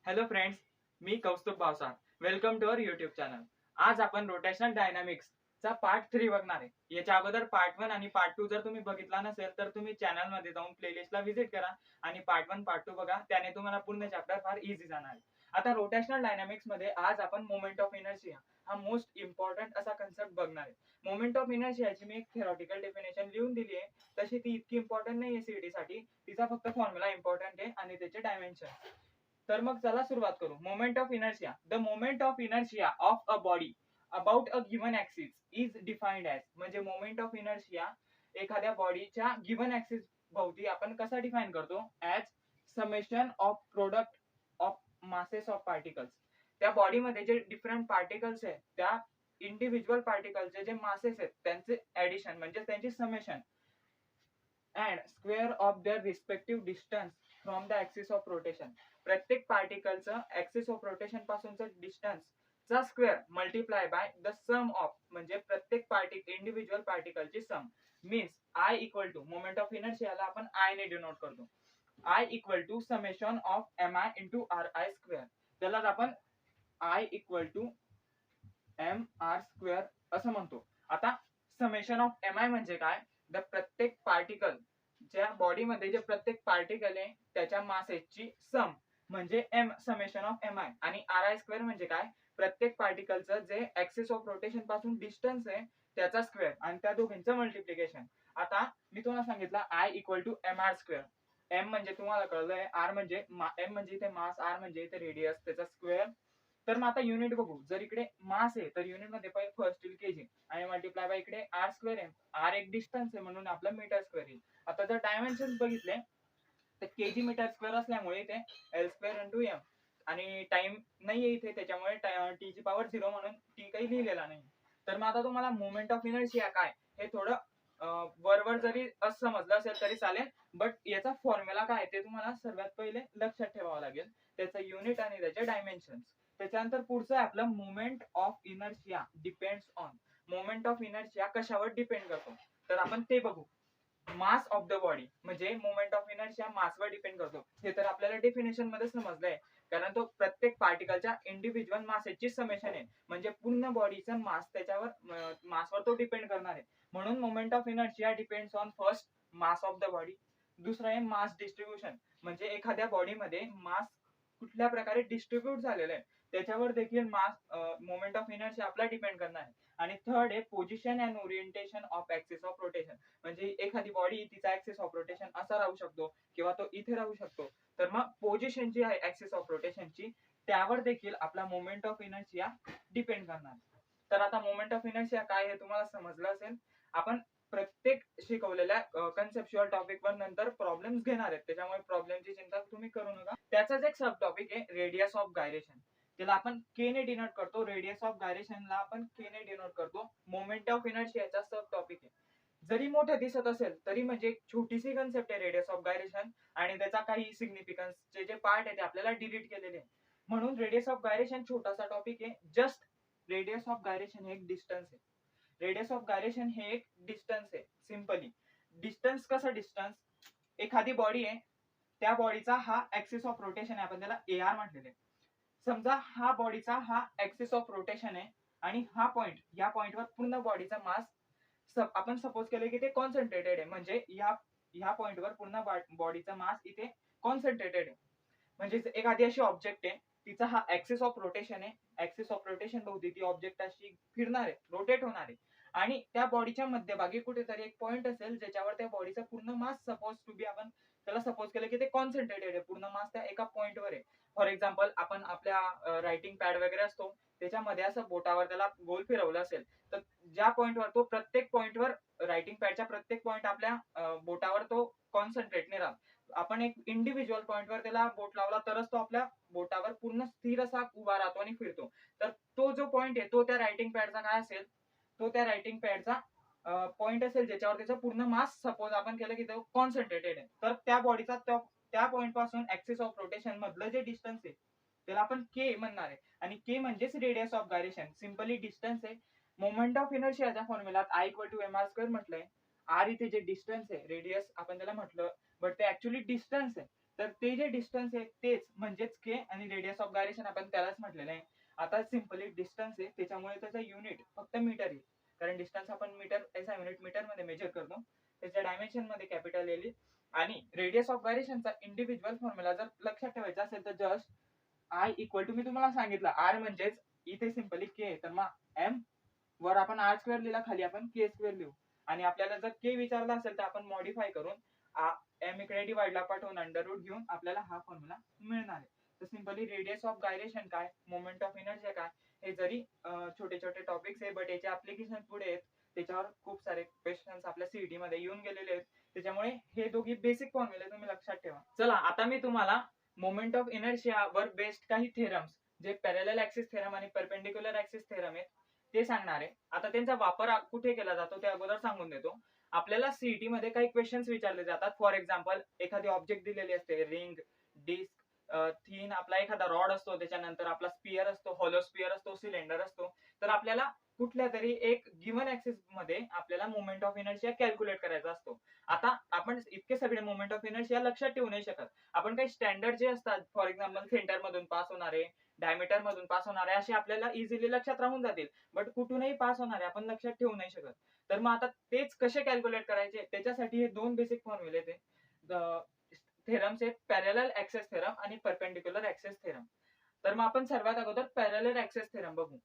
Hello friends, मी Kaustubh Bhavsar. Welcome to our YouTube channel. आज आपण रोटेशनल डायनामिक्सचा पार्ट 3 बघणार आहे. याच्या अगोदर पार्ट 1 आणि पार्ट 2 जर तुम्ही बघितला नसेल तर तुम्ही चॅनलमध्ये जाऊन प्लेलिस्टला व्हिजिट करा आणि पार्ट 1 पार्ट 2 बघा. त्याने तुम्हाला पूर्ण चॅप्टर फार इझी जाणार आहे. आता रोटेशनल डायनामिक्स मध्ये आज आपण मोमेंट ऑफ इनर्शिया हा मोस्ट इम्पॉर्टंट असा कन्सेप्ट बघणार आहे. मोमेंट ऑफ इनर्शियाची मी एक थेरॉटिकल डेफिनेशन लिहून दिली आहे. तशी ती इतकी इम्पॉर्टंट नाही आहे सीईटी साठी. तिचा फक्त फॉर्म्युला इम्पॉर्टंट आहे आणि त्याचे डायमेन्शन. तर मग चला सुरुवात करू. Moment of inertia. The moment of inertia of a body about a given axis is defined as, म्हणजे मोमेंट ऑफ इनर्शिया एखाद्या बॉडीच्या गिवन ऍक्सिस भोवती आपण कसा डिफाइन करतो, as summation of product of masses of particles. त्या बॉडीमध्ये जे डिफरंट पार्टिकल्स आहेत त्या इंडिव्हिज्युअल पार्टिकलचे जे मासेस आहेत त्यांचे ऍडिशन म्हणजे त्यांची summation and square of their respective distance from the axis of rotation. प्रत्येक पार्टिकलचं ऍक्सिस ऑफ रोटेशन पासूनचं डिस्टन्स चा square multiply by the sum of, म्हणजे प्रत्येक इंडिव्हिज्युअल पार्टिकलची sum. Means I equal to moment of इनर्शियाला आपण आय ने डिनोट करतो. I equal to summation of M I into R I square. त्यालाच आपण I equal to M R square असं म्हणतो. आता समेशन ऑफ एम आय म्हणजे काय, द प्रत्येक पार्टिकल ज्या बॉडीमध्ये जे प्रत्येक पार्टिकल आहे त्याच्या मासेसची सम म्हणजे M summation of M I, आणि आर आय स्क्वेअर म्हणजे काय, प्रत्येक पार्टिकलचं जे ऍक्सिस ऑफ रोटेशन पासून डिस्टन्स आहे त्याचा स्क्वेअर आणि त्या दोघींचं मल्टिप्लिकेशन. आता मी तुम्हाला सांगितलं I equal to M R square. M म्हणजे तुम्हाला कळलंय, आर म्हणजे एम म्हणजे इथे मास, आर म्हणजे इथे रेडियस, त्याचा स्क्वेअर. तर मग आता युनिट बघू. जर इकडे मास आहे तर युनिट मध्ये पहिले फर्स्ट येईल केजी आणि मल्टिप्लाय बाय इकडे आर स्क्वेअर आहे. आर एक डिस्टन्स आहे म्हणून आपलं मीटर स्क्वेअर येईल. आता जर डायमेन्शन बघितले तर केजी मीटर स्क्वेअर असल्यामुळे इथे एल स्क्वेअर इंटू एम, आणि टाइम नाहीये इथे त्याच्यामुळे टी ची पॉवर 0 म्हणून टी काही लिहिलेला नाही. तर मग आता तुम्हाला मोमेंट ऑफ इनर्शिया काय हे थोडं वरवर जरी समजलं असेल तरी चालेल, बट याचा फॉर्म्युला काय ते तुम्हाला सर्वात पहिले लक्षात ठेवावं लागेल, त्याचं युनिट आणि त्याचे डायमेन्शन. त्याच्यानंतर पुढचं आहे आपलं moment of inertia depends on. Moment of inertia कशावर डिपेंड करतो तर आपण ते बघू. मास ऑफ द बॉडी म्हणजे मोमेंट ऑफ इनर्शिया मासवर डिपेंड करतो. हे तर आपल्याला डेफिनेशन मध्ये समजलंय, कारण तो प्रत्येक पार्टिकलच्या इंडिव्हिज्युअल मासेसची समेशन आहे, म्हणजे पूर्ण बॉडीचा मास त्याच्यावर मासवर तो डिपेंड करणार आहे. म्हणून moment of inertia depends on first mass of the body. दुसरं आहे मास डिस्ट्रीब्युशन, म्हणजे एखाद्या बॉडीमध्ये मास कुठल्या प्रकारे डिस्ट्रीब्यूट झालेलं आहे त्याच्यावर देखील मास मोमेंट ऑफ इनर्शिया आपला डिपेंड करणार आहे. आणि थर्ड आहे position and orientation of axis of rotation, म्हणजे एखादी बॉडी तिचा ऍक्सिस ऑफ रोटेशन असा राहू शकतो किंवा तो इथे राहू शकतो. तर मग पोझिशन जी आहे ऍक्सिस ऑफ रोटेशनची त्यावर देखील आपला मोमेंट ऑफ इनर्शिया डिपेंड करणार. तर आता मोमेंट ऑफ इनर्शिया काय हे तुम्हाला समजलं असेल. आपण प्रत्येक शिकवलेल्या कन्सेप्च्युअल टॉपिक वर नंतर प्रॉब्लेम्स घेणार आहेत, त्याच्यामुळे प्रॉब्लेमची चिंता तुम्ही करू नका. त्याचाच एक सब टॉपिक आहे रेडियस ऑफ गायरेशन. त्याला आपण के ने डिनोट करतो. रेडियस ऑफ गायरेशनला आपण के ने डिनोट करतो. मोमेंट ऑफ इनर्शियाचा सब टॉपिक आहे. जरी मोठं दिसत असेल तरी म्हणजे एक छोटीशी कन्सेप्ट आहे रेडियस ऑफ गायरेशन, आणि त्याचा काही सिग्निफिकन्सचे जे पार्ट आहे ते आपल्याला डिलीट केलेले आहे. म्हणून रेडियस ऑफ गायरेशन छोटासा टॉपिक आहे. जस्ट रेडियस ऑफ गायरेशन हे एक डिस्टन्स आहे. रेडियस ऑफ गायरेशन हे एक डिस्टन्स आहे. सिंपली डिस्टन्स कसं, डिस्टन्स एखादी बॉडी आहे त्या बॉडीचा हा ऍक्सिस ऑफ रोटेशन आहे, आपण त्याला ए आर म्हटलेले आहे. समजा हा बॉडीचा हा ऍक्सिस ऑफ रोटेशन आहे आणि हा पॉइंट, या पॉइंटवर पूर्ण बॉडीचा मास आपण सपोज केलं की ते कॉन्सन्ट्रेटेड आहे, म्हणजे या पॉइंटवर पूर्ण बॉडीचा मास इथे कॉन्सन्ट्रेटेड आहे. म्हणजे एखादी अशी ऑब्जेक्ट आहे तिचा हा ऍक्सिस ऑफ रोटेशन आहे. ऍक्सिस ऑफ रोटेशन भोवती ती ऑब्जेक्ट अशी फिरणार आहे, रोटेट होणार आहे, आणि त्या बॉडीच्या मध्यभागी कुठेतरी एक पॉइंट असेल ज्याच्यावर त्या बॉडीचा पूर्ण मास सपोज टू बी, आपण त्याला सपोज केलं की ते कॉन्सन्ट्रेटेड आहे, पूर्ण मास त्या एका पॉइंटवर आहे. फॉर एक्झाम्पल आपण आपल्या रायटिंग पॅड वगैरे असतो त्याच्यामध्ये असं बोटावर त्याला गोल फिरवलं असेल तर ज्या पॉइंटवर तो प्रत्येक पॉइंटवर रायटिंग पॅडच्या प्रत्येक पॉइंट आपल्या बोटावर तो कॉन्सन्ट्रेट नाही राहत. आपण एक इंडिव्हिज्युअल पॉइंटवर त्याला बोट लावला तरच तो आपल्या बोटावर पूर्ण स्थिर असा उभा राहतो आणि फिरतो. तर तो जो पॉइंट आहे तो त्या रायटिंग पॅडचा काय असेल, तो त्या रायटिंग पॅडचा पॉइंट असेल ज्याच्यावर त्याचा पूर्ण मास सपोज आपण केलं की तो कॉन्सन्ट्रेटेड आहे. तर त्या बॉडीचा त्या पॉइंट पासून ऍक्सिस ऑफ रोटेशन मधलं जे डिस्टन्स आहे त्याला आपण के म्हणणार आहे, आणि के म्हणजेच radius of gyration, simply distance आहे. मोमेंट ऑफ इनर्शियाच्या फॉर्म्युलात I equal to M R square म्हटलंय. आर इथे जे डिस्टन्स आहे, रेडियस आपण त्याला म्हटलं, बट ते ऍक्च्युअली डिस्टन्स आहे. तर ते जे डिस्टन्स आहे तेच म्हणजेच के आणि रेडियस ऑफ गायरेशन आपण त्यालाच म्हटलेलं आहे. आता सिम्पली डिस्टन्स आहे त्याच्यामुळे त्याचा युनिट फक्त मीटर येईल, कारण डिस्टन्स आपण मीटर एसआय युनिट मीटर मध्ये मेजर करतो, त्याच्या डायमेन्शन मध्ये कॅपिटल येईल. आणि रेडियस ऑफ गायरेशनचा इंडिव्हिज्युअल फॉर्म्युला जर लक्षात ठेवायचा असेल तर जस्ट आय इक्वल टू, मी तुम्हाला सांगितलं आर म्हणजेच इथे सिम्पली के, तर मग एम वर आपण आर स्क्वेअर लिहिला, खाली आपण के स्क्वेअर लिहू. आणि आपल्याला जर के विचारला असेल तर आपण मॉडीफाय करून एम इकडे डिवाइडला पाठवून अंडर रूट घेऊन आपल्याला हा फॉर्म्युला मिळणार आहे. तर सिम्पली रेडियस ऑफ गायरेशन काय, मोमेंट ऑफ इनर्शिया काय, हे जरी छोटे छोटे टॉपिक्स आहे बट याचे ऍप्लिकेशन पुढे आहेत, त्याच्यावर खूप सारे क्वेश्चन्स आपल्या सीईटी मध्ये येऊन गेलेले आहेत. त्याच्यामुळे हे दोघी बेसिक फॉर्म्युले तुम्ही लक्षात ठेवा. चला आता मी तुम्हाला moment of inertia were based काही थेरम्स, जे पॅरलल ऍक्सिस थेरम आणि परपेंडिक्युलर ऍक्सिस थेरम आहेत ते सांगणार आहे. आता त्यांचा वापर कुठे केला जातो ते अगोदर सांगून देतो. आपल्याला सीईटी मध्ये काही क्वेश्चन्स विचारले जातात. फॉर एक्झाम्पल एखादी ऑब्जेक्ट दिलेली असते, रिंग, डिस्क, थिन आपला एखादा रॉड असतो, त्याच्यानंतर आपला स्पियर असतो, हॉलो स्पियर असतो, सिलेंडर असतो. तर आपल्याला कुठल्या तरी एक गिवन ऍक्सिस मध्ये आपल्याला मोमेंट ऑफ इनर्शिया कॅल्क्युलेट करायचा असतो. आता आपण इतके सगळे मोमेंट ऑफ इनर्शिया लक्षात ठेवू नाही शकत. आपण काही स्टँडर्ड जे असतात, फॉर एक्झाम्पल सेंटर मधून पास होणारे, डायमीटर मधून पास होणारे, असे आपल्याला इझिली लक्षात राहून जातील. बट कुठूनही पास होणारे आपण लक्षात ठेवू नाही शकत. तर मग आता तेच कसे कॅल्क्युलेट करायचे, त्याच्यासाठी हे दोन बेसिक फॉर्म्युले ते थेरम्स आहेत, पॅरलल ऍक्सिस थेरम आणि परपेंडिक्युलर ऍक्सिस थेरम. तर मग आपण सर्वात अगोदर पॅरलल ऍक्सिस थेरम बघू.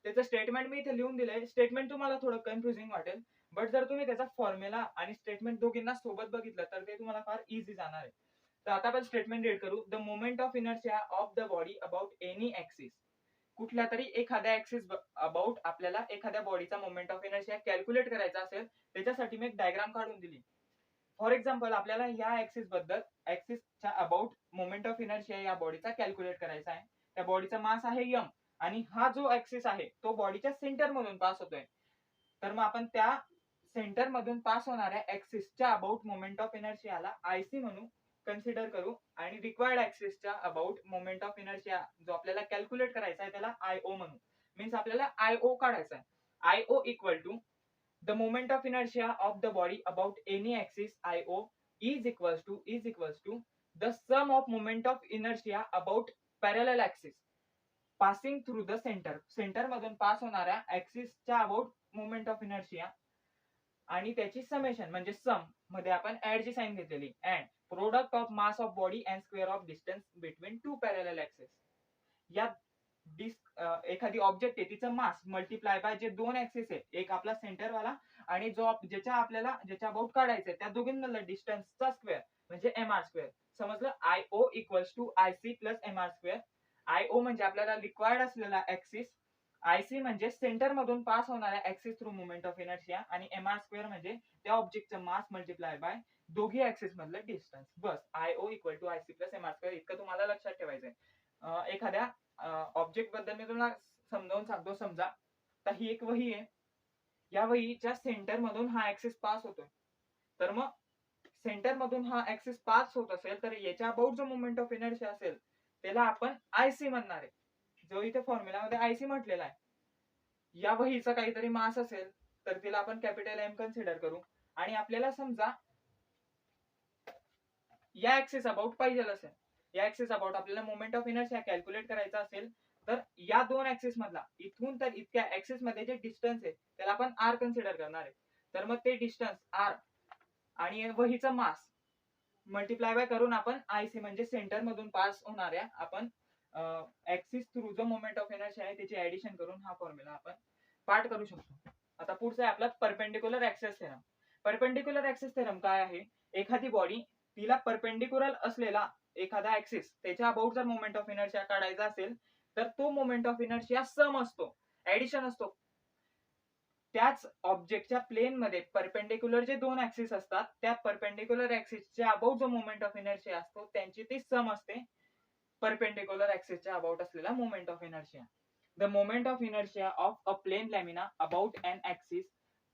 त्याचं स्टेटमेंट मी इथे लिहून दिलंय. स्टेटमेंट तुम्हाला थोडं कन्फ्युजिंग वाटेल, बट जर तुम्ही त्याचा फॉर्म्युला आणि स्टेटमेंट दोघींना सोबत बघितलं तर ते तुम्हाला फार इझी जाणार आहे. तर आता आपण स्टेटमेंट रीड करू. The moment of inertia of the body about any axis. कुठल्या तरी एखाद्या ऍक्सिस अबाउट आपल्याला एखाद्या बॉडीचा मोमेंट ऑफ इनर्शिया कॅल्क्युलेट करायचा असेल, त्याच्यासाठी मी एक डायग्राम काढून दिली. फॉर एक्झाम्पल आपल्याला या ऍक्सिस बद्दल, ऍक्सिसच्या अबाउट मोमेंट ऑफ इनर्शिया या बॉडीचा कॅल्क्युलेट करायचा आहे. त्या बॉडीचा मास आहे एम आणि हा जो ऍक्सिस आहे तो बॉडीच्या सेंटर मधून पास होतोय. तर मग आपण त्या सेंटर मधून पास होणाऱ्या ऍक्सिसच्या अबाउट मोमेंट ऑफ इनर्शियाला आयसी म्हणून कन्सिडर करू आणि रिक्वायर्ड ऍक्सिसच्या अबाउट मोमेंट ऑफ इनर्शिया जो आपल्याला कॅल्क्युलेट करायचा आहे त्याला आयओ म्हणू. मीन्स आपल्याला आयओ काढायचा आहे. I O equal to the moment of inertia of the body about any axis I O is equals to the sum of moment of inertia about parallel axis passing through the centre. Centre मधून pass होणाऱ्या ऍक्सिसच्या about moment of inertia आणि त्याची summation म्हणजे सम मध्ये आपण add ची sign घेतलेली, and product of mass of body and square of distance between two parallel axis. या एखादी ऑब्जेक्ट आहे तिचं मास मल्टिप्लाय बाय जे दोन ऍक्सिस आहे, एक आपला सेंटर वाला आणि जो ज्याच्या अबाउट काढायचंय त्या दोघींमधला डिस्टन्सचा स्क्वेअर म्हणजे एम आर स्क्वेअर. समजलं? I O equals to I C plus M R square. I O म्हणजे आपल्याला रिक्वायर्ड असलेला ऍक्सिस, आयसी म्हणजे सेंटर मधून पास होणाऱ्या axis through moment of inertia आणि एम आर स्क्वेअर म्हणजे त्या ऑब्जेक्टचं मास मल्टिप्लाय बाय दोघी ऍक्सिस मधलं डिस्टन्स. बस I O equal to I C plus M R square इतकं तुम्हाला लक्षात ठेवायचंय. एखाद्या ऑब्जेक्ट बद्दल मी तुम्हाला समजावून सांगतो. समजा तर ही एक वही आहे, या वहीच्या सेंटर मधून हा ऍक्सिस पास होतोय. तर मग सेंटर मधून हा ऍक्सिस पास होत असेल तर याच्या अबाउट जो मोमेंट ऑफ इनर्शिया असेल त्याला आपण आयसी म्हणणार आहे, जो इथे फॉर्म्युला मध्ये आयसी म्हटलेला आहे. या वहीचा काहीतरी मास असेल तर तिला आपण कॅपिटल एम कन्सिडर करू. आणि आपल्याला समजा या ऍक्सिस अबाउट पाहिजे असेल, या ऍक्सिस अबाउट आपल्याला मोमेंट ऑफ इनर्शिया कॅल्क्युलेट करायचा असेल, तर या दोन ऍक्सिस मधला इथून तर इतक्या ऍक्सिस मध्ये जे डिस्टन्स आहे त्याला आपण आर कन्सिडर करणार आहे. तर मग ते डिस्टन्स आर आणि वहीचा मास मल्टिप्लाय बाय करून आपण आयसी म्हणजे सेंटर मधून पास होणाऱ्या आपण ऍक्सिस थ्रू जो मोमेंट ऑफ इनर्शिया आहे त्याची ऍडिशन करून हा फॉर्म्युला आपण पार्ट करू शकतो. आता पुढचा आहे आपला perpendicular axis theorem. Perpendicular axis theorem काय आहे? एखादी बॉडी तिला परपेंडिक्युलर असलेला एखादा ऍक्सिस त्याच्या अबाउट जर मोमेंट ऑफ इनर्शिया काढायचा असेल तर तो मोमेंट ऑफ इनर्शिया सम असतो, ऍडिशन असतो. त्याच ऑब्जेक्टच्या प्लेन मध्ये परपेंडिक्युलर जे दोन ऍक्सिस असतात त्या परपेंडिक्युलर ऍक्सिसच्या अबाउट जो मोमेंट ऑफ इनर्शिया असतो त्यांची ती सम असते परपेंडिक्युलर ऍक्सिसच्या अबाउट असलेला moment of inertia. The moment of inertia of a plane lamina about an axis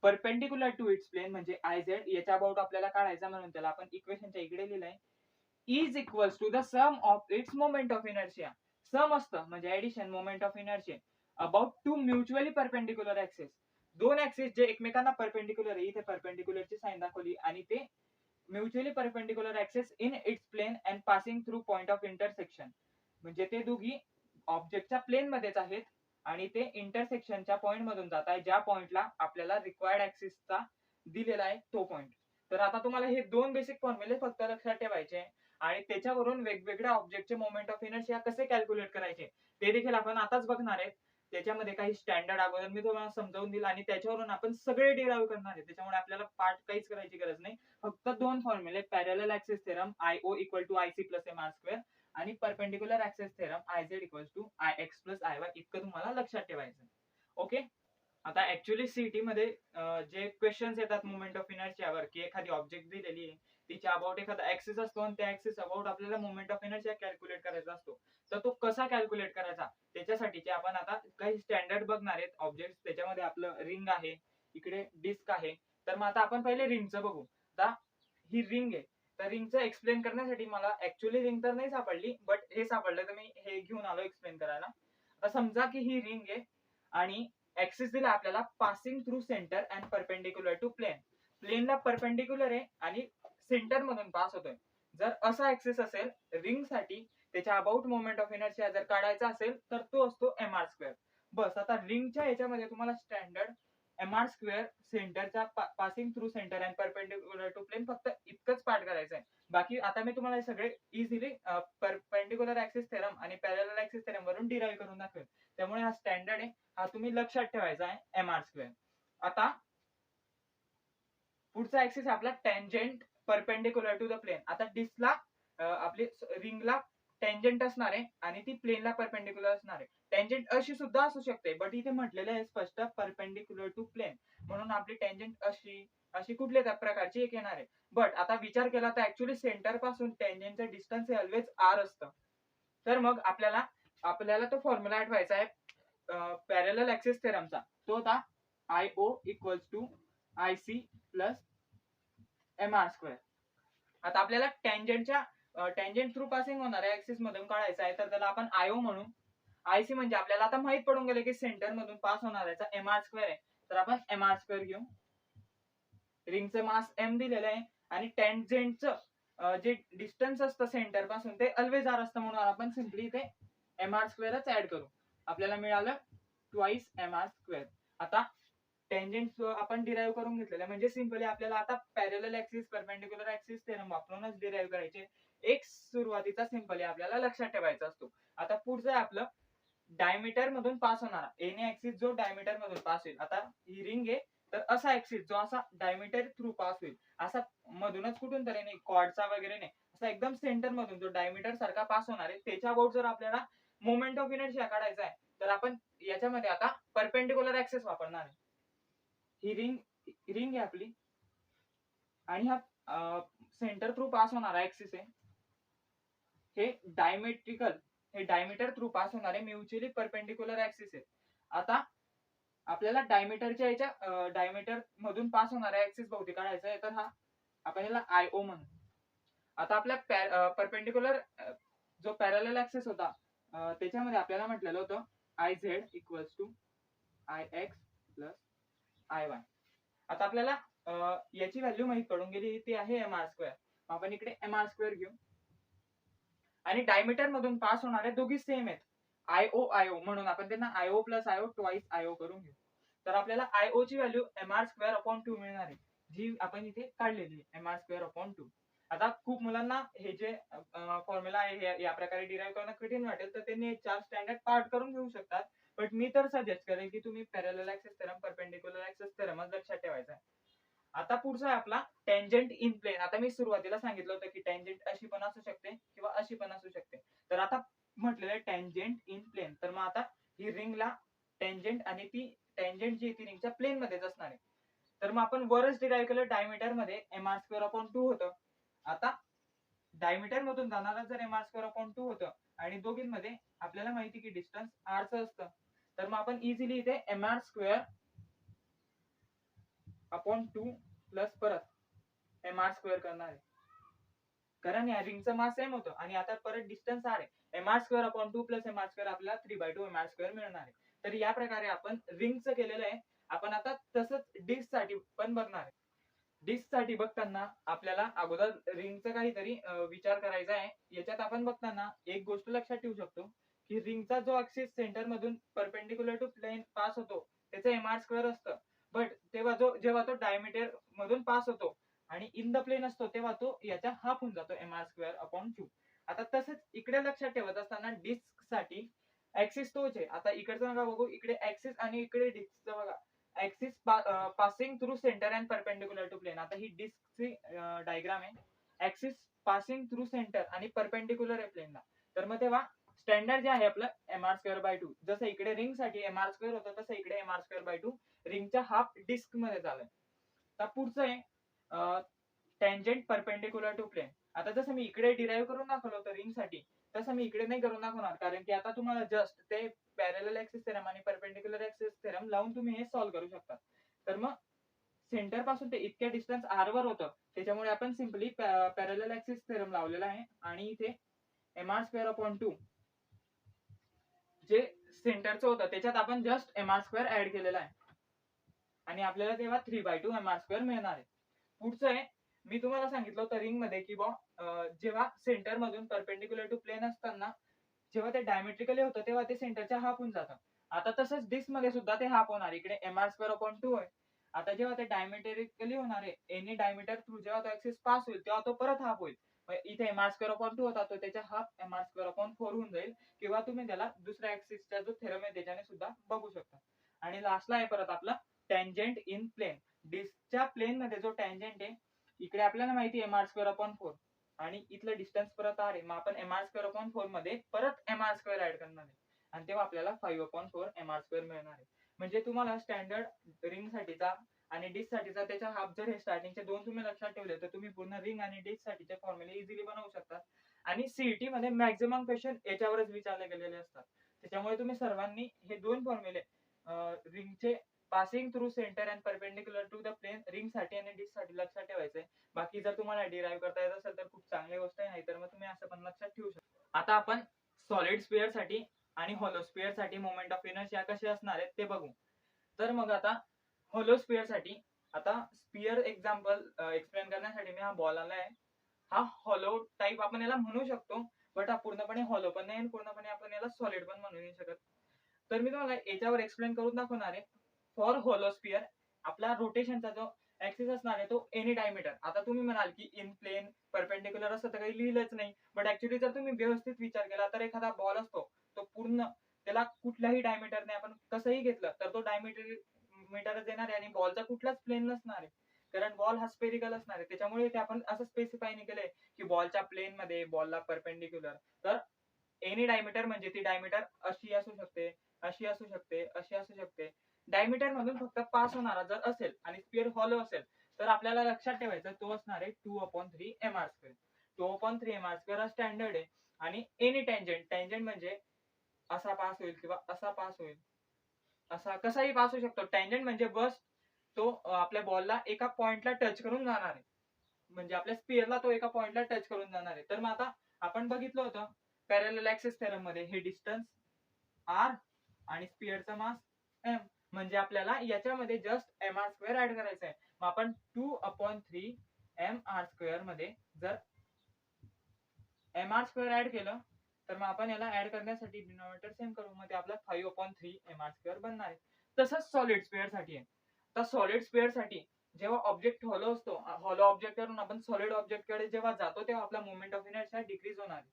perpendicular to its plane म्हणजे आय झेड याच्या अबाउट आपल्याला काढायचा, म्हणून त्याला आपण इक्वेशनच्या इकडे लिहिलंय is equals to the sum of its moment of inertia. Sum असतं म्हणजे addition moment of inertia about to mutually perpendicular axis. दोन ऍक्सिस जे एकमेकांना परपेंडिक्युलर आहे, इथे परपेंडिक्युलरची साइन दाखवली आणि ते mutually perpendicular axis in its plane and passing through point of intersection. म्हणजे ते दोघी ऑब्जेक्टच्या प्लेन मध्येच आहेत आणि ते इंटरसेक्शनच्या पॉइंट मधून जात आहे, ज्या पॉइंटला आपल्याला रिक्वायर्ड ऍक्सिसचा दिलेला आहे तो पॉइंट. तर आता तुम्हाला हे दोन बेसिक फॉर्म्युले फक्त लक्षात ठेवायचे आणि त्याच्यावरून वेगवेगळ्या ऑब्जेक्टचे मोमेंट ऑफ इनर्शिया कसे कॅल्क्युलेट करायचे ते देखील आपण आताच बघणार आहे. त्याच्यामध्ये काही स्टँडर्ड अगोदर मी तुम्हाला समजावून दिला आणि त्याच्यावरून आपण सगळे डिराईव्ह करणार आहे. त्याच्यामुळे आपल्याला पार्ट काहीच करायची गरज नाही. फक्त दोन फॉर्म्युले, parallel axis theorem IO equal to IC plus MR square आणि perpendicular axis theorem IZ equal to IX plus IY इतकं तुम्हाला लक्षात ठेवायचं. ओके. आता ऍक्च्युअली सीईटी मध्ये जे क्वेश्चन्स येतात मोमेंट ऑफ इनर्शियावर, की एखादी ऑब्जेक्ट दिलेली आहे, तिच्या अबाउट एखादा ऍक्सिस असतो आणि त्या ऍक्सिस अबाउट आपल्याला मोमेंट ऑफ इनर्शिया कॅल्क्युलेट करायचा असतो. तर तो कसा कॅल्क्युलेट करायचा त्याच्यासाठीचे आपण आता काही स्टँडर्ड बघणार आहेत ऑब्जेक्ट. त्याच्यामध्ये आपलं रिंग आहे, इकडे डिस्क आहे. तर मग आता आपण पहिले रिंगचं बघू. आता ही रिंग आहे, तर रिंगचं एक्सप्लेन करण्यासाठी मला ऍक्च्युअली रिंग तर नाही सापडली, बट हे सापडलं तर मी हे घेऊन आलो एक्सप्लेन करायला. आता समजा की ही रिंग आहे आणि ऍक्सिस दिला आपल्याला passing through centre and perpendicular to plane. प्लेनला परपेंडिक्युलर आहे आणि सेंटर मधून पास होतोय. जर असा ऍक्सिस असेल रिंग साठी, त्याच्या अबाउट मोमेंट ऑफ इनर्शिया जर काढायचा असेल तर तो असतो MR स्क्वेअर. बस. आता रिंगच्या याच्यामध्ये तुम्हाला स्टँडर्ड MR स्क्वेअर सेंटरच्या passing through centre and perpendicular to plane फक्त इतकंच पाठ करायचं आहे. बाकी आता मी तुम्हाला हे सगळे इझिली परपेंडिक्युलर ऍक्सिस थेरम आणि पॅरलल ऍक्सिस थेरम वरून डिराईव्ह करून दाखवेल. त्यामुळे हा स्टँडर्ड आहे, हा तुम्ही लक्षात ठेवायचा आहे MR स्क्वेअर. आता पुढचा ऍक्सिस आपला tangent perpendicular to the plane. आता डिस्कला आपली रिंगला टँजेंट असणार आहे आणि ती प्लेनला परपेंडिक्युलर असणार आहे. टँजेंट अशी सुद्धा असू शकते, बट इथे म्हटलेलं आहे स्पष्ट परपेंडिक्युलर टू प्लेन, म्हणून आपली टँजेंट अशी अशी कुठल्या प्रकारची एक येणार आहे. बट आता विचार केला तर ऍक्च्युअली सेंटर पासून टँजेंटचं डिस्टन्स हे ऑलवेज R असतं. तर मग आपल्याला तो फॉर्म्युला आठवायचा आहे पॅरलल ऍक्सिस थेरमचा. तो होता IO equals to IC plus MR square. आता आपल्याला टँजेंट थ्रू पासिंग होणाऱ्या ऍक्सिस मधून काढायचा आहे, तर त्याला आपण IO म्हणू. IC म्हणजे आपल्याला आता माहित पडून गेले की सेंटर मधून पास होणाऱ्याचा MR स्क्वेअर आहे, तर आपण MR स्क्वेअर घेऊ. रिंगचं मास M दिलेलं आहे आणि टँजेंटचं जे डिस्टन्स असतं सेंटर पासून ते ऑलवेज R असतं, म्हणून आपण सिम्पली इथे MR स्क्वेअरच ऍड करू. आपल्याला मिळालं ट्वाइस MR स्क्वेअर. आता टँजेंट आपण डिराईव्ह करून घेतलेलं म्हणजे सिम्पली आपल्याला आता parallel axis perpendicular axis theorem वापरूनच डिराईव्ह करायचे. एक सुरुवातीचा सिम्पली आपल्याला लक्षात ठेवायचा असतो. आता पुढचं आहे आपलं डायमीटर मधून पास होणारा एनी ऍक्सिस जो डायमीटर मधून पास होईल. आता ही रिंग आहे, तर असा ऍक्सिस जो असा डायमीटर थ्रू पास होईल, असा मधूनच कुठून तरी नाही, कॉर्डचा वगैरे नाही, असा एकदम सेंटर मधून जो डायमीटर सारखा पास होणार आहे, त्याच्या अबाउट जर आपल्याला मोमेंट ऑफ इनर्शिया काढायचा आहे, तर आपण याच्यामध्ये आता परपेंडिक्युलर ऍक्सिस वापरणार आहे. ही रिंग आहे आपली आणि हा सेंटर थ्रू पास होणारा ऍक्सिस आहे. हे डायमीटर थ्रू पास होणारे म्युच्युअली परपेंडिक्युलर ऍक्सिस आहे. आता आपल्याला डायमीटर मधून पास होणाऱ्या ऍक्सिस भोवती काढायचा आहे, तर हा आपण याला IO म्हणू. आता आपल्या परपेंडिक्युलर जो पॅरलल ऍक्सिस होता त्याच्यामध्ये आपल्याला म्हटलेलं होतं IZ equals to IX plus IY. आता आपल्याला याची व्हॅल्यू माहित पडून गेली, ती आहे MR स्क्वेअर. आपण इकडे MR स्क्वेअर घेऊ आणि डायमीटर मधून पास होणारे दोघी सेम आहेत, IO म्हणून आपण त्यांना IO plus IO twice IO करून घेऊ. तर आपल्याला IO ची व्हॅल्यू MR स्क्वेअर अपॉन 2 मिळणार आहे, जी आपण इथे काढलेली आहे MR स्क्वेअर अपॉन 2. आता खूप मुलांना हे जे फॉर्म्युला आहे या प्रकारे डिराईव्ह करणं कठीण वाटेल, तर त्यांनी 4 स्टँडर्ड पार्ट करून घेऊ शकतात. बट मी तर सजेस्ट करेन की तुम्ही parallel axis theorem perpendicular axis theorem लक्षात ठेवायचा आहे. आता पुढचा आहे आपला टँजेंट इन प्लेन. आता मी सुरुवातीला सांगितलं होतं की टँजेंट अशी पण असू शकते किंवा अशी पण असू शकते. तर आता म्हटलेलं आहे टँजेंट इन प्लेन, तर मग आता ही रिंगला टँजेंट आणि ती टँजेंट जी ती रिंगच्या प्लेन मध्येच असणार आहे. तर मग आपण वरच डिराईव्ह केलं डायमीटर मध्ये MR स्क्वेअर अपॉन 2 होतं. आता डायमीटर मधून जाणारा जर MR स्क्वेअर अपॉन 2 होतं आणि दोघींमध्ये आपल्याला माहिती की डिस्टन्स R चं असतं, तर मग आपण इझिली इथे MR स्क्वेअर अपॉन 2 प्लस परत MR स्क्वेअर करणार आहे, कारण या रिंगचं मास सेम होतं आणि आता परत डिस्टन्स R आहे. MR square upon 2 plus MR square आपल्याला 3/2 MR स्क्वेअर मिळणार आहे. तर या प्रकारे आपण रिंगचं केलेलं आहे. आपण आता तसंच डिस्क साठी पण बघणार आहे. डिस्क साठी बघताना आपल्याला अगोदर रिंगचा काहीतरी विचार करायचा आहे. याच्यात आपण बघताना एक गोष्ट लक्षात ठेवू शकतो की रिंगचा जो ऍक्सिस सेंटर मधून परपेंडिक्युलर टू प्लेन पास होतो त्याचं एमआर स्क्वेअर असतं. बट जेव्हा तो डायमीटर मधून पास होतो आणि इन द प्लेन असतो तेव्हा तो याच्या हाफ होऊन जातो एमआर स्क्वेअर अपॉन 2. आता तसंच इकडे लक्षात ठेवत असताना डिस्क साठी ऍक्सिस तोच आहे. आता इकडचं नका बघू, इकडे ऍक्सिस आणि इकडे डिस्कचं बघा. Axis passing through centre and perpendicular to plane. आता ही डिस्कची डायग्राम आहे. ऍक्सिस पासिंग थ्रू सेंटर आणि परपेंडिक्युलर आहे प्लेनला. तर मग तेव्हा स्टँडर्ड जे आहे आपलं एमआर स्क्वेअर बाय 2. जसं इकडे रिंग साठी एमआर स्क्वेअर होतं तसं इकडे एमआर स्क्वेअर बाय 2 रिंगच्या हाफ डिस्क मध्ये झालंय. आता पुढचं आहे टँजेंट परपेंडिक्युलर टू प्लेन. आता जसं मी इकडे डिराईव्ह करून दाखवलं होतं रिंग साठी, तसं मी इकडे नाही करून दाखवणार, कारण की आता तुम्हाला जस्ट ते पॅरलल ऍक्सिस थेरम आणि परपेंडिक्युलर ऍक्सिस थेरम लावून तुम्ही हे सॉल्व्ह करू शकता. तर मग सेंटर पासून ते इतक्या डिस्टन्स आर वर होतं, त्याच्यामुळे आपण सिम्पली पॅरलल ऍक्सिस थेरम लावलेला आहे आणि इथे एमआर स्क्वेअर अपॉन 2 जे सेंटरचं होतं त्याच्यात आपण जस्ट एमआर स्क्वेअर ऍड केलेला आहे आणि आपल्याला तेव्हा 3/2 एमआर स्क्वेअर मिळणार आहे. पुढचं आहे, मी तुम्हाला सांगितलं होतं रिंग मध्ये की जेव्हा सेंटर मधून परपेंडिक्युलर टू प्लेन असताना जेव्हा ते डायमेट्रिकली होतं तेव्हा ते सेंटरच्या हाफ होऊन जातं. आता तसंच डिस्क मध्ये सुद्धा ते हाफ होणार. इकडे एमआर स्क्वेअर अपॉन 2 आहे. आता जेव्हा ते डायमेट्रिकली होणार आहे, एनी डायमीटर थ्रू जेव्हा तो ऍक्सिस पास होईल तेव्हा तो परत हाफ होईल. इथे एमआर स्क्वेअर अपॉन 2 होता तो त्याच्या हाफ एमआर स्क्वेअर अपॉन 4 होऊन जाईल, किंवा तुम्ही त्याला दुसऱ्या ऍक्सिसचा जो थेरम आहे त्याच्याने सुद्धा बघू शकता. आणि लास्टला आहे परत आपला टँजेंट इन प्लेन. डिस्कच्या प्लेन मध्ये जो टँजेंट आहे, इकडे आपल्याला माहिती आहे एमआर स्क्वेअर अपॉन 4 आणि इथलं डिस्टन्स परत आर आहे. मग आपण एमआर स्क्वेअर अपॉन 4 मध्ये परत एमआर स्क्वेअर ऍड करणार आहे आणि तेव्हा आपल्याला 5/4 एमआर स्क्वेअर मिळणार आहे. म्हणजे तुम्हाला स्टँडर्ड रिंग साठीचा आणि डिस्क साठीचा त्याच्या हाफ जर हे स्टार्टिंगचे दोन तुम्ही लक्षात ठेवले तर तुम्ही पूर्ण रिंग आणि डिस्क साठीचे फॉर्म्युले इझिली बनवू शकता. आणि सीईटी मध्ये मॅक्झिमम क्वेश्चन याच्यावरच विचारले गेलेले असतात. त्याच्यामुळे तुम्ही सर्वांनी हे दोन फॉर्म्युले रिंगचे passing through centre and perpendicular to the plane ring साठी आणि डिस्क साठी लक्षात ठेवायचंय. बाकी जर तुम्हाला डिराईव्ह करता येत असेल तर खूप चांगली गोष्ट आहे, नाही तर मग तुम्ही असं पण लक्षात ठेवू शकता. आता आपण सॉलिड स्पिअर साठी आणि हॉलो स्पिअर साठी मोमेंट ऑफ इनर्शिया कसे असणार आहेत ते बघू. तर मग आता हॉलो स्पिअर साठी, आता स्पिअर एक्झाम्पल एक्सप्लेन करण्यासाठी मी हा बॉल आलाय. हा हॉलो टाईप आपण याला म्हणू शकतो, बट हा पूर्णपणे हॉलो पण नाही आणि पूर्णपणे आपण याला सॉलिड पण म्हणू नाही शकत. तर मी तुम्हाला याच्यावर एक्सप्लेन करून दाखवणार आहे. फॉर हॉलो स्पिअर आपला रोटेशनचा जो ऍक्सिस असणार आहे तो एनी डायमीटर. आता तुम्ही म्हणाल की इन प्लेन परपेंडिक्युलर असं तर काही लिहिलंच नाही, बट ऍक्च्युली जर तुम्ही व्यवस्थित विचार केला तर एखादा बॉल असतो तो पूर्ण त्याला कुठल्याही डायमीटरने आपण कसंही घेतलं तर तो मीटरच येणार आहे आणि बॉलचा कुठलाच प्लेन नसणार आहे, कारण बॉल हा स्पेरिकल असणार आहे. त्याच्यामुळे ते आपण असं स्पेसिफाय नाही केलंय की बॉलच्या प्लेन मध्ये बॉलला परपेंडिक्युलर. तर एनी डायमीटर म्हणजे ती डायमीटर अशी असू शकते, अशी असू शकते, अशी असू शकते. डायमीटर मधून फक्त पास होणारा जर असेल आणि स्पिअर हॉलो असेल तर आपल्याला लक्षात ठेवायचं तो असणार आहे 2/3 एमआर स्क्वेअर. 2/3 एमआर स्क्वेअर हा स्टँडर्ड आहे. आणि एनी टँजेंट, टँजेंट म्हणजे असा पास होईल किंवा असा पास होईल, असा कसाही पास होऊ शकतो. टँजेंट म्हणजे बस तो आपल्या बॉलला एका पॉइंटला टच करून जाणार आहे, म्हणजे आपल्या स्पिअरला तो एका पॉइंटला टच करून जाणार आहे. तर मग आता आपण बघितलं होतं पॅरलल ऍक्सिस थेरम मध्ये हे डिस्टन्स आर आणि स्पिअरचा मास एम, म्हणजे आपल्याला याच्यामध्ये just M R square add करायचा आहे. मग आपण 2/3 एम आर स्क्वेअर मध्ये जर एम आर स्क्वेअर ऍड केलं तर मग आपण याला ऍड करण्यासाठी डिनॉमिनेटर सेम करू, मध्ये आपला 5/3 एम आर स्क्वेअर बनणार आहे. तसंच सॉलिड स्पिअर साठी आहे. तर सॉलिड स्पिअर साठी जेव्हा ऑब्जेक्ट हॉलो असतो, हॉलो ऑब्जेक्ट वरून आपण सॉलिड ऑब्जेक्ट कडे जेव्हा जातो तेव्हा आपला मोमेंट ऑफ इनर्शिया डिक्रीज होणार आहे.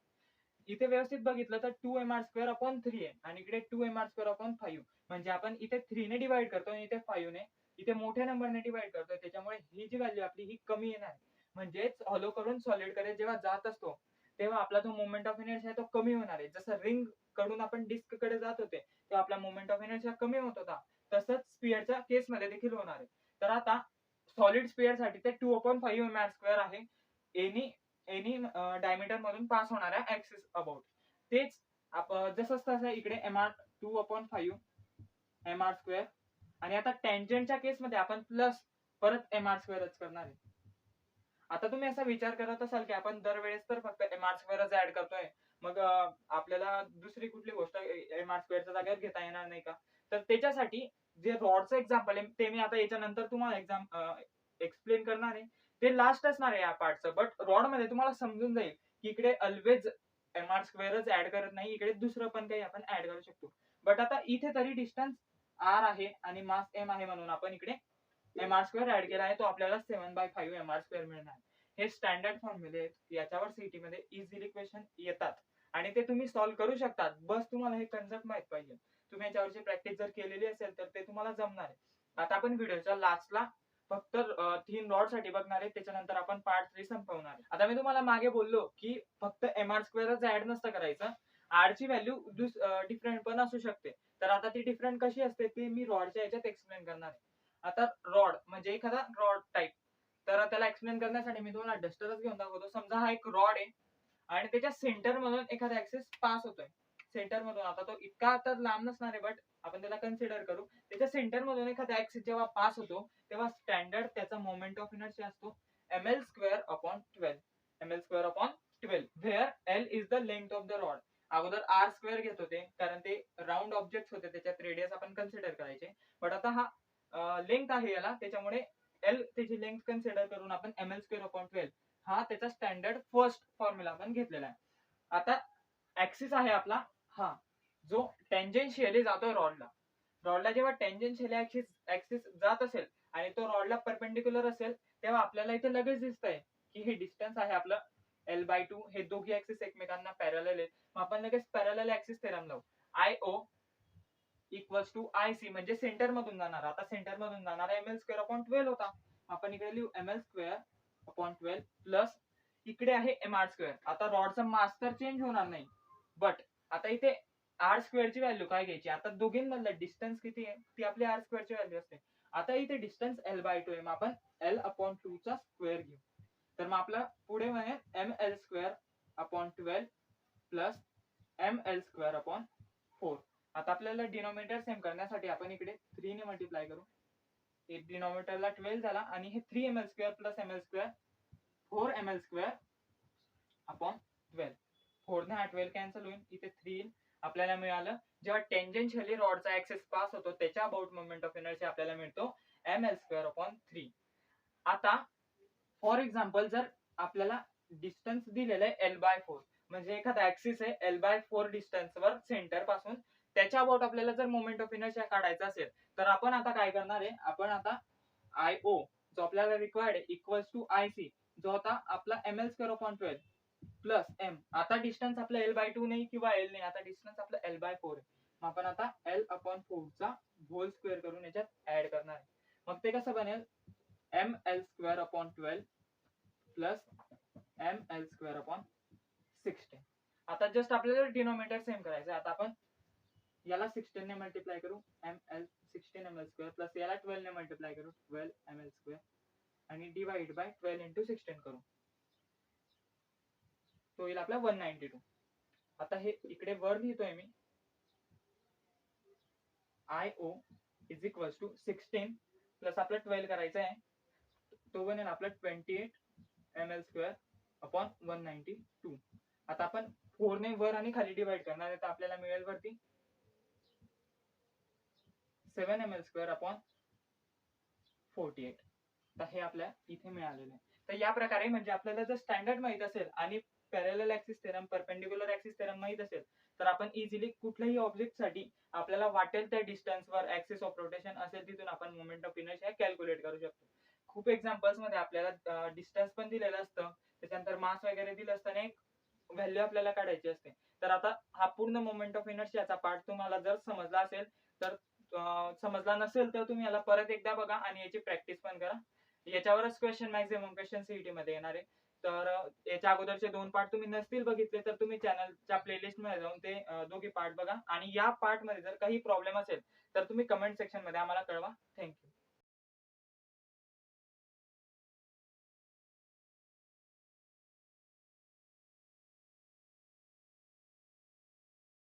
इथे व्यवस्थित बघितलं तर 2 एम आर स्क्वेअर अपॉन 3 आहे आणि इकडे 2 एम आर स्क्वेअर अपॉन 5, म्हणजे आपण इथे 3 ने डिवाइड करतो आणि इथे 5 ने, इथे मोठ्या नंबरने डिवाइड करतोय. त्याच्यामुळे ही जी व्हॅल्यू आपली ही कमी येणार आहे. म्हणजेच हॉलो कडून सॉलिड कडे जेव्हा जात असतो तेव्हा आपला जो मोमेंट ऑफ इनर्शिया तो कमी होणार आहे. जसं रिंग कडून आपण डिस्क कडे जात होते तेव्हा आपला मोमेंट ऑफ इनर्शिया कमी होत होता, तसंच स्पिअरच्या केस मध्ये देखील होणार आहे. तर आता सॉलिड स्पिअर साठी ते 2/5 एम आर स्क्वेअर आहे एनी डायमीटर मधून पास होणाऱ्या ऍक्सिस अबाउट. तेच जसं तसं इकडे M R 2/5 M R square. आणि आता टँजेंटच्या केस मध्ये आपण प्लस परत एम आर स्क्वेअरच करणार आहे. आता तुम्ही असा विचार करत असाल की आपण दरवेळेस तर फक्त एम आर स्क्वेअरच ऍड करतोय, मग आपल्याला दुसरी कुठली गोष्ट एम आर स्क्वेअरच्या जागेवर घेता येणार नाही का? तर त्याच्यासाठी जे रॉडचं एक्झाम्पल आहे ते मी आता याच्यानंतर तुम्हाला एक्सप्लेन करणार आहे ते लास्ट असणार आहे या पार्टचं. बट रॉड मध्ये तुम्हाला समजून जाईल की इकडे ऑलवेज mr स्क्वेअरच ऍड करत नाही, इकडे दुसरं पण काही आपण ऍड करू शकतो. बट आता इथे तरी डिस्टन्स r आहे आणि मास m आहे म्हणून आपण इकडे mr स्क्वेअर ऍड केला आहे, तो आपल्याला 7/5 mr स्क्वेअर मिळणार. हे स्टँडर्ड फॉर्म्युले आहेत, याच्यावर सीईटी मध्ये इझिली क्वेश्चन येतात आणि ते तुम्ही सॉल्व्ह करू शकतात. बस तुम्हाला हे कन्सेप्ट माहित पाहिजे. तुम्ही याच्यावरची प्रॅक्टिस जर केलेली असेल तर ते तुम्हाला जमणार आहे. आता आपण व्हिडिओच्या लास्टला फक्त 3 रॉड साठी बघणार आहे, त्याच्यानंतर आपण पार्ट 3 संपवणार आहे. आता मी तुम्हाला मागे बोललो की फक्त mr स्क्वेअरच ऍड नसतं करायचं, r ची व्हॅल्यू डिफरंट पण असू शकते. तर आता ती डिफरंट कशी असते ते मी रॉडच्या याच्यात एक्सप्लेन करणार आहे. आता रॉड म्हणजे एखादा रॉड टाईप, तर त्याला एक्सप्लेन करण्यासाठी मी तुम्हाला डस्टरच घेऊन दाखवतो. समजा हा एक रॉड आहे आणि त्याच्या सेंटर मधून एखादा ऍक्सिस पास होतोय. सेंटर मधून, आता तो इतका तर लांब नसणार आहे, बट आपण त्याला कन्सिडर करू. त्याच्या सेंटर मधून एखादा ऍक्सिस जेव्हा पास होतो तेव्हा स्टँडर्ड त्याचा मोमेंट ऑफ इनर्शिया असतो ml square upon 12. ml square upon 12 where l is the length of the rod. अगोदर r स्क्वेअर घेत होते कारण ते राऊंड ऑब्जेक्ट होते, त्याच्यात रेडियस आपण कन्सिडर करायचे. बट आता हा लेंथ आहे याला, त्याच्यामुळे l त्याची लेंथ कन्सिडर करून आपण ml स्क्वेअर अपॉन 12 हा त्याचा स्टँडर्ड फर्स्ट फॉर्म्युला आपण घेतलेला आहे. आता ऍक्सिस आहे आपला हा, जो टेंजेन्शियली जातोय रॉडला. रॉडला जेव्हा टेंजेन्शियली ऍक्सिस जात असेल आणि तो रॉडला परपेंडिक्युलर असेल, तेव्हा आपल्याला इथे लगेच दिसतंय की हे डिस्टन्स आहे आपलं l/2. हे दोघी ऍक्सिस एकमेकांना पॅरलल आहेत. मग आपण लगेच पॅरलल ऍक्सिस थेरम लावू. IO इक्वल्स टू IC म्हणजे सेंटर मधून जाणार. आता सेंटर मधून जाणार ml स्क्वेअर अपॉन 12 होता. आपण इकडे लिहू ml स्क्वेअर अपॉन 12 प्लस इकडे आहे mr स्क्वेअर. आता रॉडचा मास तर चेंज होणार नाही, बट आता इथे r स्क्वेअर ची व्हॅल्यू काय घ्यायची. आता दोघींमधलं डिस्टन्स किती आहे ती आपली r स्क्वेअर ची व्हॅल्यू असते. आता इथे डिस्टन्स l/2 आहे, मग आपण l अपॉन 2 चा स्क्वेअर घेऊ. तर मग आपला पुढे म्हणेल ml square upon 12 plus ml square upon 4. आता आपल्याला डिनॉमिनेटर सेम करण्यासाठी आपण इकडे 3 ने मल्टिप्लाय करू. एक डिनॉमिनेटरला 12 झाला आणि हे 3 ml square plus ml square 4 ml square upon 12. 4 ने हा 12 कॅन्सल होईल, इथे 3 येईल. आपल्याला मिळालं जेव्हा टेंजेन्शियली रॉडचा ऍक्सिस पास होतो त्याच्या अबाउट मोमेंट ऑफ इनर्शिया आपल्याला मिळतो ml स्क्वेअर अपॉन 3. आता फॉर एक्झाम्पल जर आपल्याला डिस्टन्स दिलेलं आहे l/4, म्हणजे एखादा ऍक्सिस आहे l/4 डिस्टन्स वर सेंटर पासून, त्याच्या अबाउट आपल्याला जर मोमेंट ऑफ इनर्शिया काढायचा असेल तर आपण आता काय करणार आहे, आपण आता IO जो आपल्याला रिक्वायर्ड आहे इक्वल्स टू IC जो होता आपला ml square upon 12 plus m. आता डिस्टन्स आपलं l/2 नाही किंवा l नाही, आता डिस्टन्स आपलं l/4 आहे. मग आपण आता l अपॉन 4 चा होल स्क्वेअर करून याच्यात ऍड करणार आहे. मग ते कसं बनेल ml square upon 12 plus ml square upon 16. आता जस्ट आपल्याला डिनॉमिनेटर सेम करायचं. आता आपण याला 16 ने मल्टिप्लाय करू,16 ml स्क्वेअर प्लस याला 12 ने मल्टिप्लाय करू 12 ml स्क्वेअर आणि डिवाइड बाय 12 इंटू 16 करू, तो येईल आपला 192. आता हे इकडे वर लिहितोय मी IO is equal to 16 plus आपलं 12 करायचं आहे, तो बनेल आपला 28 ml स्क्वेअर अपॉन 192. आता आपण 4 ने वर आणि खाली डिवाइड करणार आहे, तर आपल्याला मिळेल वरती 7 ml स्क्वेअर अपॉन 48. तर हे आपल्या इथे मिळालेलं आहे. तर या प्रकारे म्हणजे आपल्याला जर स्टँडर्ड माहित असेल आणि parallel axis theorem, perpendicular axis theorem माहित असेल तर आपण इझिली कुठल्याही ऑब्जेक्ट साठी आपल्याला वाटेल त्या डिस्टन्स वर ऍक्सिस ऑफ रोटेशन असेल तिथून आपण मोमेंट ऑफ इनर्शिया कॅल्क्युलेट करू शकतो. खूप एक्झाम्पल्स मध्ये आपल्याला डिस्टन्स पण दिलेलं असतं, त्याच्यानंतर मास वगैरे दिलं असतं आणि एक व्हॅल्यू आपल्याला काढायची असते. तर आता हा पूर्ण मोमेंट ऑफ इनर्शियाचा पार्ट तुम्हाला जर समजला असेल तर समजला नसेल तर तुम्ही याला परत एकदा बघा आणि याची प्रॅक्टिस पण करा. याच्यावरच क्वेश्चन मॅक्झिमम क्वेश्चन सीईटी मध्ये येणार आहे. तर याच्या अगोदरचे 2 पार्ट तुम्ही नसतील बघितले तर तुम्ही चॅनलच्या प्लेलिस्ट मध्ये जाऊन ते दोघी पार्ट बघा आणि या पार्ट मध्ये जर काही प्रॉब्लेम असेल तर तुम्ही कमेंट सेक्शन मध्ये आम्हाला कळवा. थँक्यू.